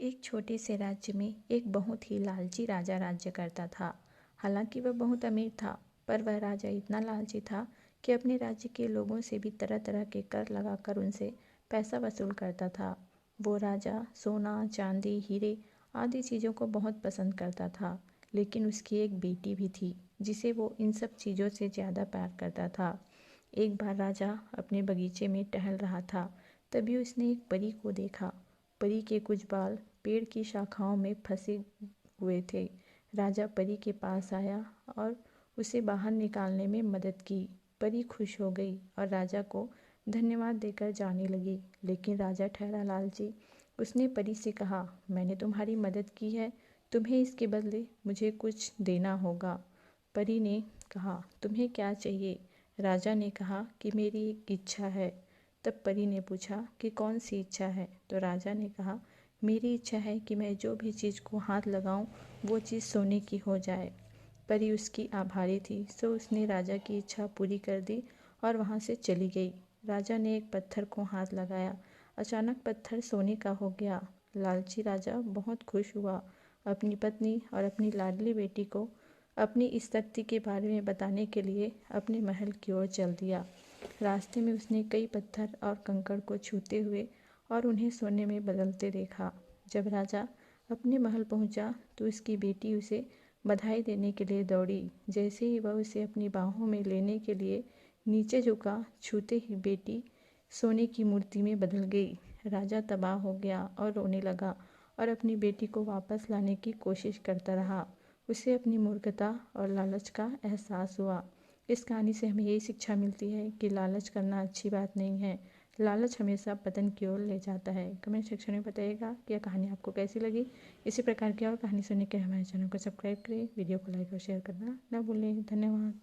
एक छोटे से राज्य में एक बहुत ही लालची राजा राज्य करता था। हालांकि वह बहुत अमीर था, पर वह राजा इतना लालची था कि अपने राज्य के लोगों से भी तरह तरह के कर लगाकर उनसे पैसा वसूल करता था। वो राजा सोना, चांदी, हीरे आदि चीज़ों को बहुत पसंद करता था, लेकिन उसकी एक बेटी भी थी जिसे वो इन सब चीज़ों से ज़्यादा प्यार करता था। एक बार राजा अपने बगीचे में टहल रहा था, तभी उसने एक परी को देखा। परी के कुछ बाल पेड़ की शाखाओं में फंसे हुए थे। राजा परी के पास आया और उसे बाहर निकालने में मदद की। परी खुश हो गई और राजा को धन्यवाद देकर जाने लगी, लेकिन राजा ठहरा लालची। उसने परी से कहा, मैंने तुम्हारी मदद की है, तुम्हें इसके बदले मुझे कुछ देना होगा। परी ने कहा, तुम्हें क्या चाहिए? राजा ने कहा कि मेरी एक इच्छा है। तब परी ने पूछा कि कौन सी इच्छा है? तो राजा ने कहा, मेरी इच्छा है कि मैं जो भी चीज़ को हाथ लगाऊं वो चीज़ सोने की हो जाए। परी उसकी आभारी थी, सो उसने राजा की इच्छा पूरी कर दी और वहाँ से चली गई। राजा ने एक पत्थर को हाथ लगाया, अचानक पत्थर सोने का हो गया। लालची राजा बहुत खुश हुआ। अपनी पत्नी और अपनी लाडली बेटी को अपनी इस शक्ति के बारे में बताने के लिए अपने महल की ओर चल दिया। रास्ते में उसने कई पत्थर और कंकड़ को छूते हुए और उन्हें सोने में बदलते देखा। जब राजा अपने महल पहुंचा तो उसकी बेटी उसे बधाई देने के लिए दौड़ी। जैसे ही वह उसे अपनी बाहों में लेने के लिए नीचे झुका, छूते ही बेटी सोने की मूर्ति में बदल गई। राजा तबाह हो गया और रोने लगा और अपनी बेटी को वापस लाने की कोशिश करता रहा। उसे अपनी मूर्खता और लालच का एहसास हुआ। इस कहानी से हमें यही शिक्षा मिलती है कि लालच करना अच्छी बात नहीं है। लालच हमेशा पतन की ओर ले जाता है। कमेंट सेक्शन में बताइएगा कि यह कहानी आपको कैसी लगी। इसी प्रकार की और कहानी सुनने के लिए हमारे चैनल को सब्सक्राइब करें, वीडियो को लाइक और शेयर करना न भूलें। धन्यवाद।